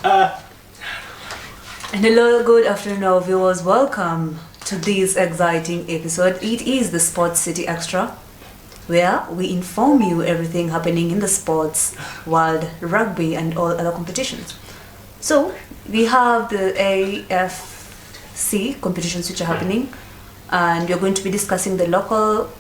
And hello, good afternoon, our viewers. Welcome to this exciting episode. It is the Sports City Extra, where we inform you everything happening in the sports world, rugby, and all other competitions. So we have the AFC competitions which are happening, and we're going to be discussing the local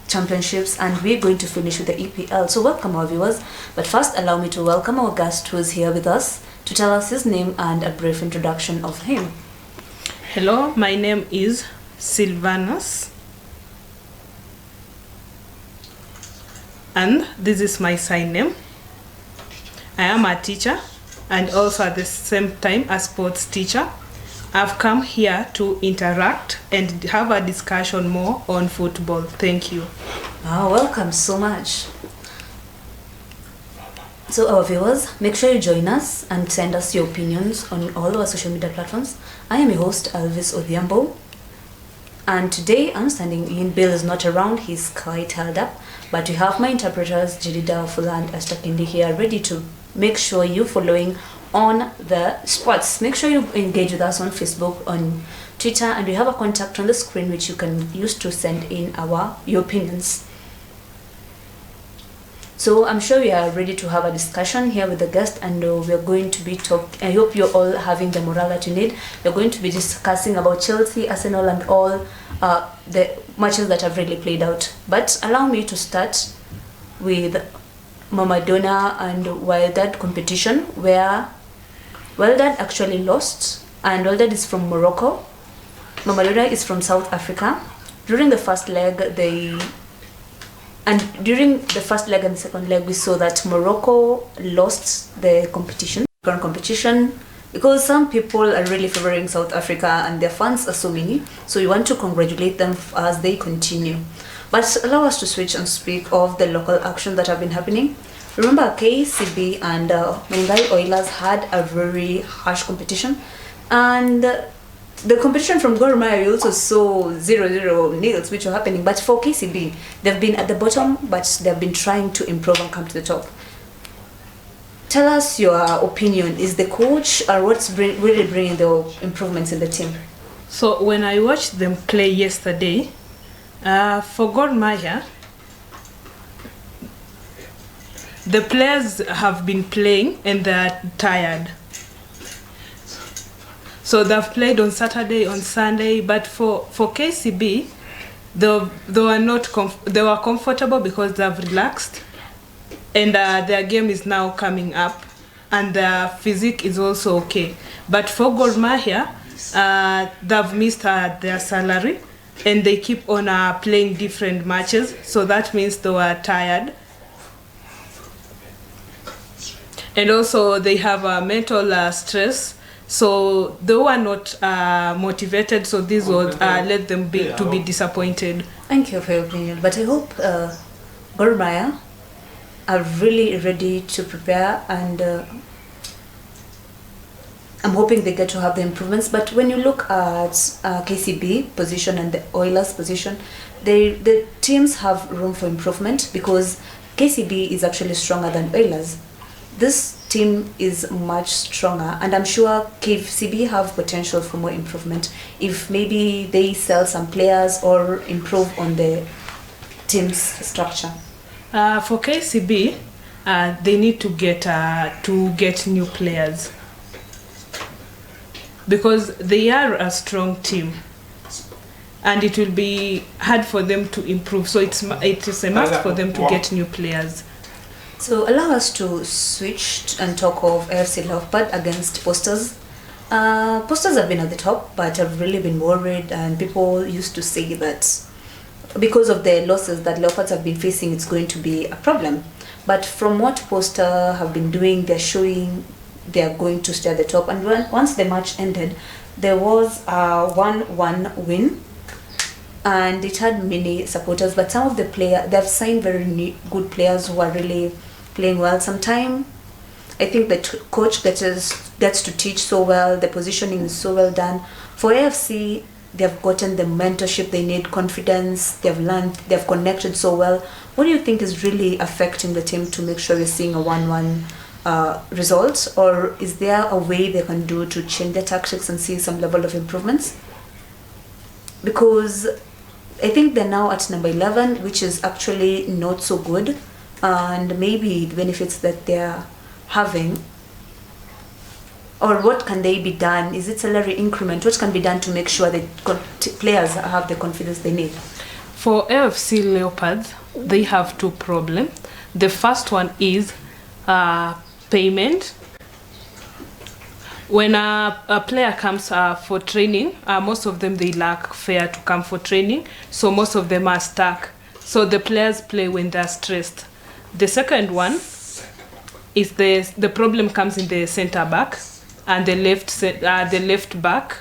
championships, and we're going to finish with the EPL. So welcome our viewers, but first allow me to welcome our guest who is here with us to tell us his name and a brief introduction of him. Hello, my name is Silvanus, and this is my sign name. I am a teacher and also at the same time a sports teacher. I've come here to interact and have a discussion more on football. Thank you. Welcome so much. So our viewers, make sure you join us and send us your opinions on all our social media platforms. I am your host, Elvis Odhiambo. And today I'm standing in. Bill is not around, he's quite held up. But we have my interpreters, Jedida, Fula, and Esther Kindi here ready to make sure you're following on the sports. Make sure you engage with us on Facebook, on Twitter, and we have a contact on the screen which you can use to send in your opinions. So I'm sure we are ready to have a discussion here with the guest, and we are going to be talking. I hope you're all having the morale that you need. We're going to be discussing about Chelsea, Arsenal, and all the matches that have really played out. But allow me to start with Mamadona and Wydad competition, where Wydad actually lost, and Wydad is from Morocco. Mamadona is from South Africa. During the first leg, and the second leg, we saw that Morocco lost the current competition, because some people are really favoring South Africa and their fans are so many. So we want to congratulate them as they continue. But allow us to switch and speak of the local action that have been happening. Remember, KCB and Menengai Oilers had a very harsh competition, and the competition from Gor Mahia also saw 0-0 nils which are happening. But for KCB, they've been at the bottom, but they've been trying to improve and come to the top. Tell us your opinion. Is the coach or what's really bringing the improvements in the team? So when I watched them play yesterday, for Gor Mahia, the players have been playing and they're tired. So they've played on Saturday, on Sunday, but for KCB, they were comfortable because they've relaxed, and their game is now coming up, and their physique is also okay. But for Gor Mahia, they've missed their salary, and they keep on playing different matches, so that means they were tired. And also they have mental stress, so they were not motivated, so this would let them be disappointed. Thank you for your opinion, but I hope Gor Mahia are really ready to prepare, and I'm hoping they get to have the improvements. But when you look at KCB position and the Oilers position, the teams have room for improvement, because KCB is actually stronger than Oilers. This team is much stronger, and I'm sure KCB have potential for more improvement if maybe they sell some players or improve on the team's structure. For KCB, they need to get new players, because they are a strong team, and it will be hard for them to improve. So it is a must for them to get new players. So allow us to switch and talk of AFC Leopard against Posters. Posters have been at the top, but have really been worried, and people used to say that because of the losses that Leopards have been facing, it's going to be a problem. But from what Poster have been doing, they're showing they're going to stay at the top. And once the match ended, there was a 1-1 win, and it had many supporters. But some of the players, they've signed very good players who are really playing well. Sometimes I think the coach gets to teach so well, the positioning is so well done. For AFC, they've gotten the mentorship they need, confidence, they've learned, they've connected so well. What do you think is really affecting the team to make sure you're seeing a 1-1 results, or is there a way they can do to change their tactics and see some level of improvements? Because I think they're now at number 11, which is actually not so good, and maybe the benefits that they're having, or what can they be done? Is it salary increment? What can be done to make sure that players have the confidence they need? For AFC Leopards, they have two problems. The first one is payment. When a player comes for training, most of them, they lack fare to come for training, so most of them are stuck. So the players play when they're stressed. The second one is the problem comes in the center back and the left back.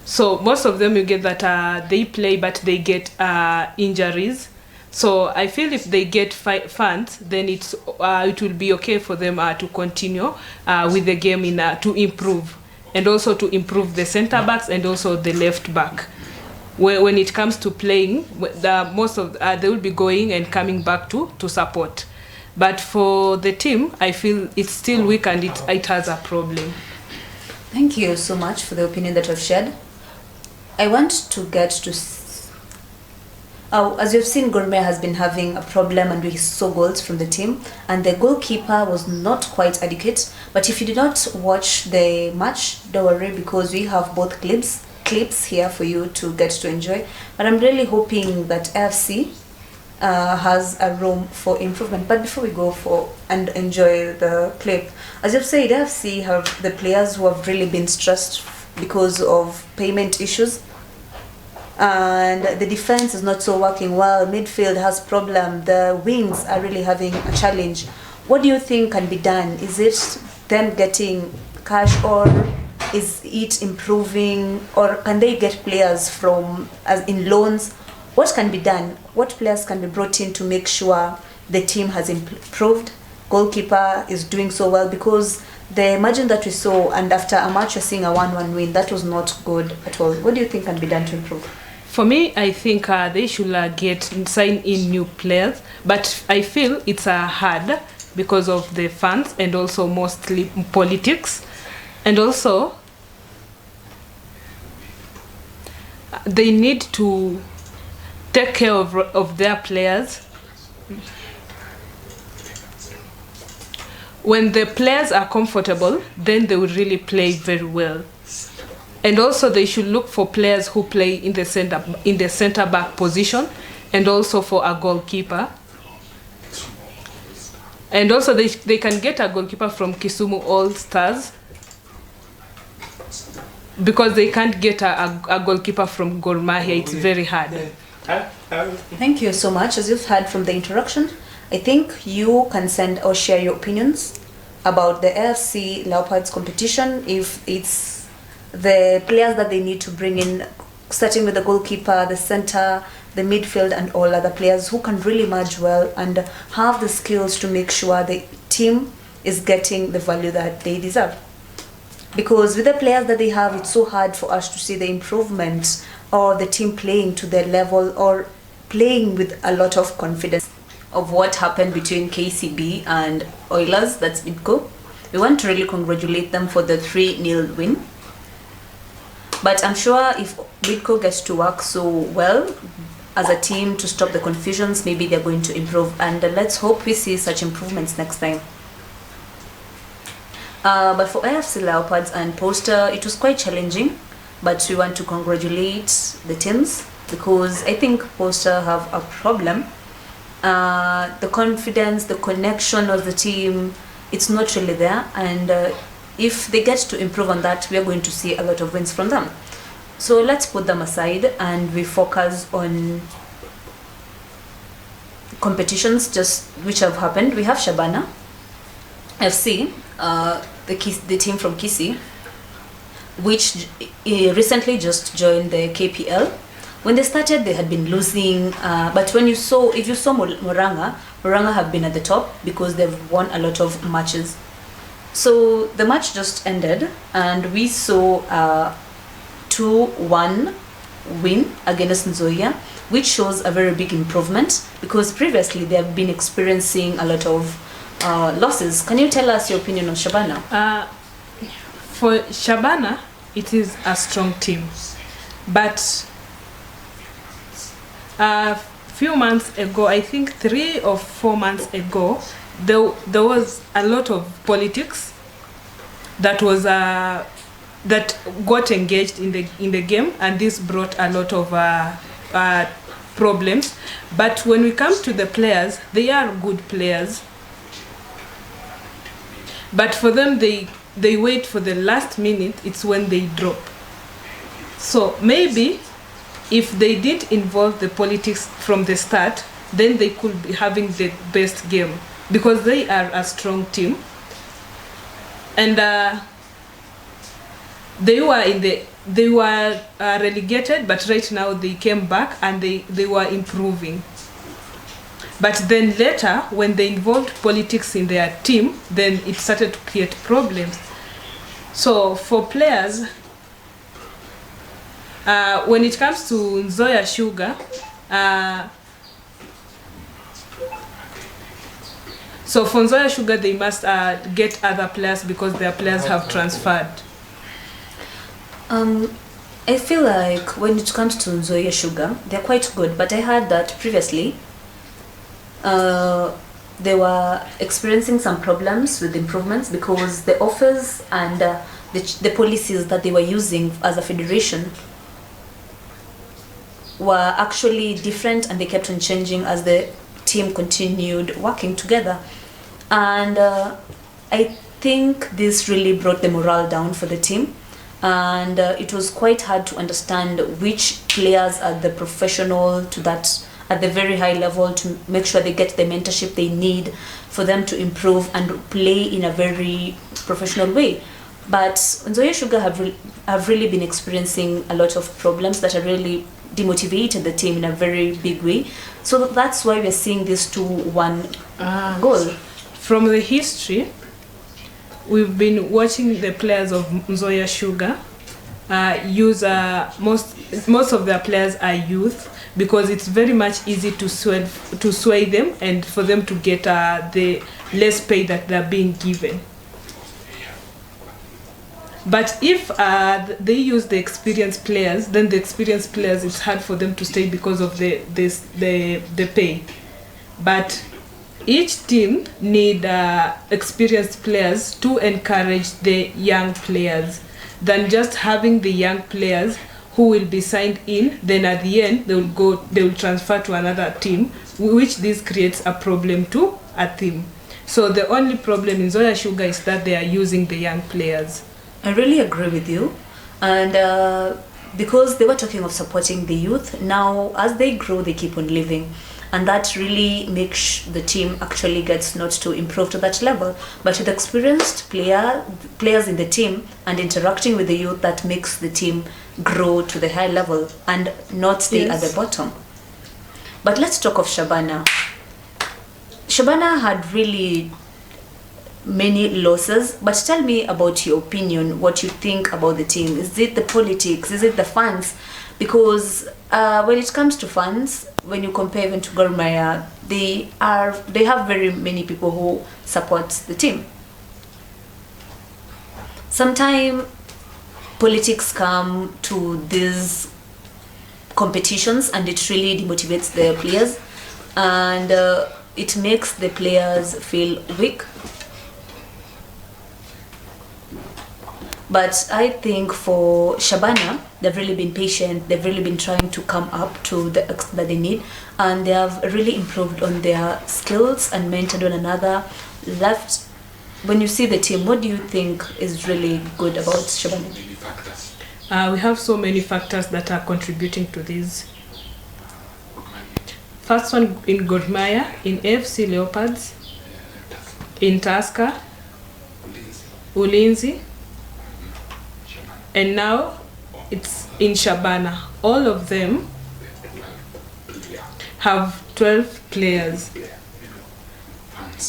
So most of them, you get that they play, but they get injuries. So I feel if they get funds, then it will be okay for them to continue with the game to improve, and also to improve the center backs and also the left back. When it comes to playing, most of they will be going and coming back to support. But for the team, I feel it's still weak and it has a problem. Thank you so much for the opinion that you've shared. I want to get to... as you've seen, Gor Mahia has been having a problem, and we saw goals from the team, and the goalkeeper was not quite adequate. But if you did not watch the match, don't worry, because we have both clips here for you to get to enjoy. But I'm really hoping that AFC has a room for improvement. But before we go and enjoy the clip, as you've said, AFC have the players who have really been stressed because of payment issues, and the defense is not so working well. Midfield has problem. The wings are really having a challenge. What do you think can be done? Is it them getting cash, or is it improving, or can they get players as in loans? What can be done? What players can be brought in to make sure the team has improved? Goalkeeper is doing so well, because the margin that we saw, and after a match you're seeing a 1-1 win, that was not good at all. What do you think can be done to improve? For me, I think they should sign in new players, but I feel it's hard because of the fans and also mostly politics, and also they need to take care of their players. When the players are comfortable, then they will really play very well. And also they should look for players who play in the center back position, and also for a goalkeeper. And also they can get a goalkeeper from Kisumu All Stars, because they can't get a goalkeeper from Gor Mahia. It's very hard. Thank you so much. As you've heard from the introduction, I think you can send or share your opinions about the AFC Leopards competition, if it's the players that they need to bring in, starting with the goalkeeper, the center, the midfield, and all other players who can really merge well and have the skills to make sure the team is getting the value that they deserve. Because with the players that they have, it's so hard for us to see the improvement, or the team playing to their level, or playing with a lot of confidence. Of what happened between KCB and Oilers, that's Bidco. We want to really congratulate them for the 3-0 win. But I'm sure if Bidco gets to work so well as a team to stop the confusions, maybe they're going to improve. And let's hope we see such improvements next time. But for AFC Leopards and Poster, it was quite challenging. But we want to congratulate the teams, because I think Poster have a problem. The confidence, the connection of the team, it's not really there. And if they get to improve on that, we are going to see a lot of wins from them. So let's put them aside and we focus on competitions just which have happened. We have Shabana FC, the team from Kisii, which recently just joined the KPL. When they started, they had been losing, but if you saw Moranga have been at the top because they've won a lot of matches. So the match just ended, and we saw 2-1 win against Nzoia, which shows a very big improvement because previously they have been experiencing a lot of losses. Can you tell us your opinion on Shabana? For Shabana, it is a strong team, but a few months ago, I think 3 or 4 months ago, there was a lot of politics that was that got engaged in the game, and this brought a lot of problems. But when we come to the players, they are good players, but for them they wait for the last minute. It's when they drop. So maybe if they didn't involve the politics from the start, then they could be having the best game, because they are a strong team, and they were relegated, but right now they came back and they were improving. But then later, when they involved politics in their team, then it started to create problems. So for players, when it comes to Nzoia Sugar, so for Nzoia Sugar, they must get other players because their players have transferred. I feel like when it comes to Nzoia Sugar, they're quite good, but I heard that previously they were experiencing some problems with improvements because the offers and the policies that they were using as a federation were actually different, and they kept on changing as the team continued working together. And I think this really brought the morale down for the team, and it was quite hard to understand which players are the professional to that at the very high level to make sure they get the mentorship they need for them to improve and play in a very professional way. But Nzoia Sugar have really been experiencing a lot of problems that have really demotivated the team in a very big way. So that's why we're seeing this 2-1 goal. From the history, we've been watching the players of Nzoia Sugar use most of their players are youth, because it's very much easy to sway them and for them to get the less pay that they're being given. But if they use the experienced players, then the experienced players, it's hard for them to stay because of the pay. But each team need experienced players to encourage the young players, than just having the young players who will be signed in, then at the end they will transfer to another team, which this creates a problem to a team. So the only problem in Nzoia Sugar is that they are using the young players. I really agree with you, and because they were talking of supporting the youth, now as they grow they keep on living, and that really makes the team actually gets not to improve to that level, but with experienced players in the team and interacting with the youth, that makes the team grow to the high level and not stay at the bottom. But let's talk of Shabana. Shabana had really many losses, but tell me about your opinion, what you think about the team. Is it the politics? Is it the fans? Because when it comes to fans, when you compare even to Gor Mahia, they have very many people who support the team. Sometimes politics come to these competitions and it really demotivates the players, and it makes the players feel weak. But I think for Shabana, they've really been patient, they've really been trying to come up to the extent that they need, and they have really improved on their skills and mentored one another. When you see the team, what do you think is really good about Shabana? We have so many factors that are contributing to this. First one, in Gor Mahia, in AFC Leopards, in Tusker, Ulinzi, and now it's in Shabana. All of them have 12 players.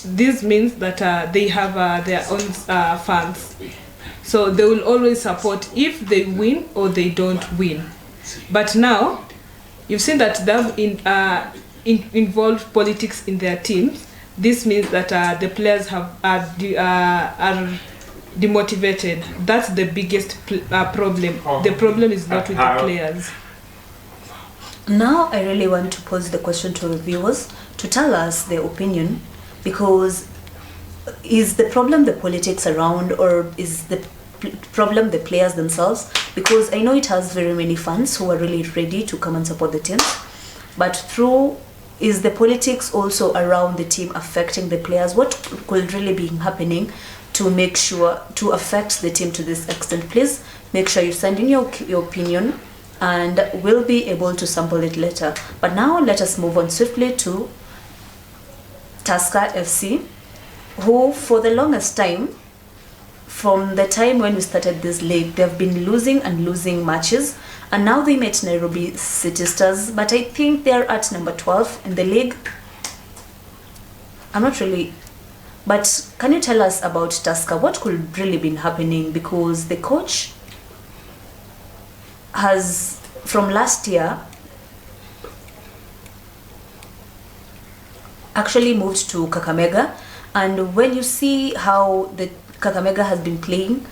This means that they have their own fans. So they will always support if they win or they don't win. But now, you've seen that they've involved politics in their teams. This means that the players are demotivated. That's the biggest problem. The problem is not with the players. Now I really want to pose the question to the viewers to tell us their opinion, because is the problem the politics around, or is the problem the players themselves? Because I know it has very many fans who are really ready to come and support the teams, but is the politics also around the team affecting the players? What could really be happening to make sure to affect the team to this extent? Please make sure you send in your opinion, and we'll be able to sample it later. But now let us move on swiftly to Tusker FC, who for the longest time, from the time when we started this league, they've been losing and losing matches, and now they met Nairobi City Stars, but I think they're at number 12 in the league. I'm not really, but can you tell us about Tusker? What could really been happening? Because the coach has, from last year, actually moved to Kakamega, and when you see how the Kakamega has been playing,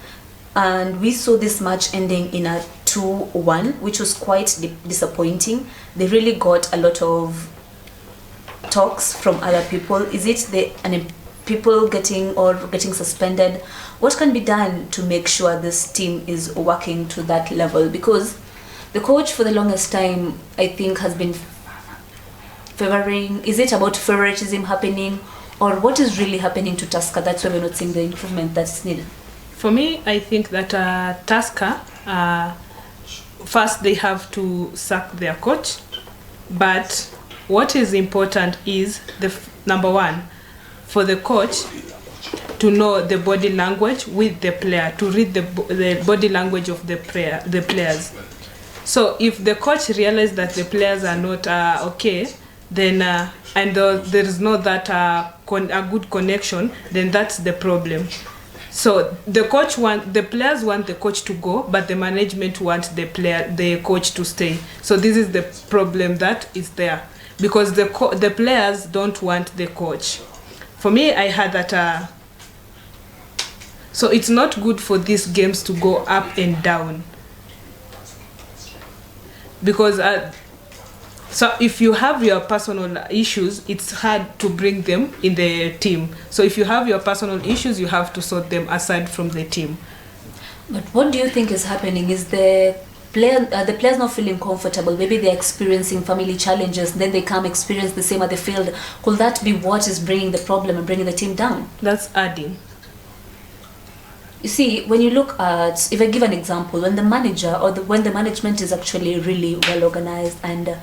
and we saw this match ending in a 2-1, which was quite disappointing. They really got a lot of talks from other people. Is it people getting suspended? What can be done to make sure this team is working to that level? Because the coach for the longest time, I think, has been favoring. Is it about favoritism happening, or what is really happening to Tusker? That's why we're not seeing the improvement that's needed. For me, I think that Tusker, first they have to sack their coach, but what is important is number one, for the coach to know the body language with the player, to read the body language of the players. So if the coach realizes that the players are not okay, then and there is not that a good connection, then that's the problem. So the players want the coach to go, but the management want the coach to stay. So this is the problem that is there, because the players don't want the coach. For me, I had that. So it's not good for these games to go up and down, because so if you have your personal issues, it's hard to bring them in the team. So if you have your personal issues, you have to sort them aside from the team. But what do you think is happening? Is the players not feeling comfortable? Maybe they're experiencing family challenges, then they come experience the same at the field. Could that be what is bringing the problem and bringing the team down? That's adding. You see, when you look at, if I give an example, when the manager or when the management is actually really well organized, and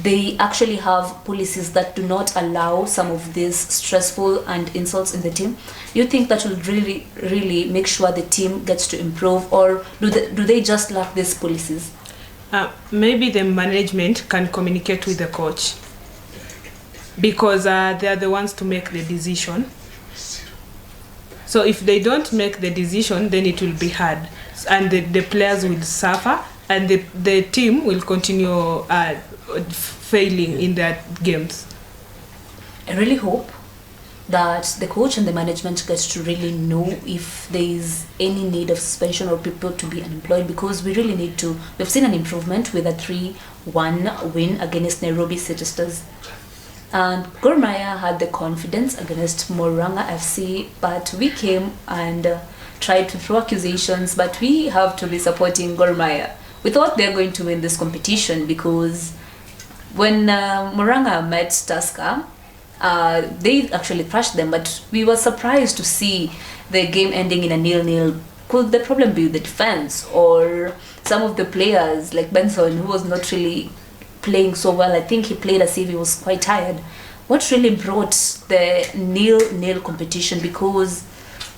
they actually have policies that do not allow some of these stressful and insults in the team, you think that will really make sure the team gets to improve, or do they just lack these policies? Maybe the management can communicate with the coach, because they are the ones to make the decision. So if they don't make the decision, then it will be hard, and the players will suffer, and the team will continue failing in their games. I really hope that the coach and the management gets to really know if there is any need of suspension or people to be unemployed, because we really need to. We've seen an improvement with a 3-1 win against Nairobi City Stars. And Gor Mahia had the confidence against Moranga FC, but we came and tried to throw accusations, but we have to be supporting Gor Mahia. We thought they're going to win this competition, because when Moranga met Tusker, they actually thrashed them, but we were surprised to see the game ending in a 0-0. Could the problem be the defense, or some of the players like Benson, who was not really playing so well? I think he played as if he was quite tired. What really brought the 0-0 competition? Because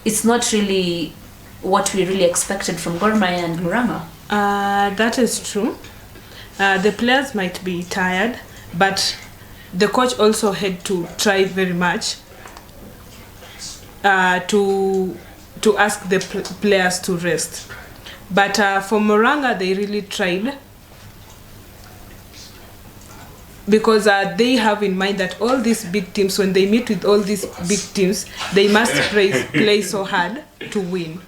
it's not really what we really expected from Gor Mahia and Moranga. That is true. The players might be tired, but the coach also had to try very much to ask the players to rest. But for Moranga, they really tried because they have in mind that all these big teams, when they meet with all these big teams, they must play so hard to win.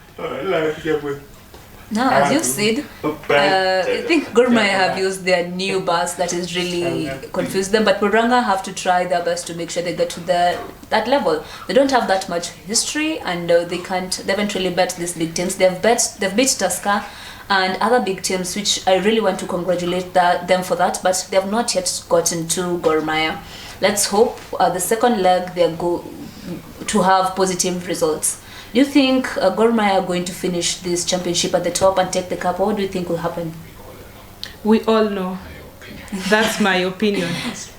Now, as you've said, I think Gor Mahia have used their new bus that is really confused them, but Muranga have to try their best to make sure they get to that level. They don't have that much history, and they haven't really bet these big teams. They've beat Tusker and other big teams, which I really want to congratulate them for that, but they have not yet gotten to Gor Mahia. Let's hope the second leg they go to have positive results. Do you think Gor Mahia are going to finish this championship at the top and take the cup? What do you think will happen? We all know. That's my opinion.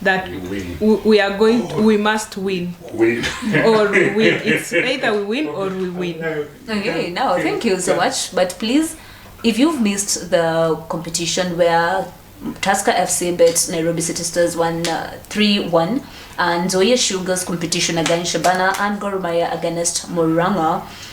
That we must win. Or we win. It's either we win or we win. Okay, now thank you so much. But please, if you've missed the competition where Tusker FC beat Nairobi City Stars 3-1, and Zoya Sugar's competition against Shabana and Gor Mahia against Muranga,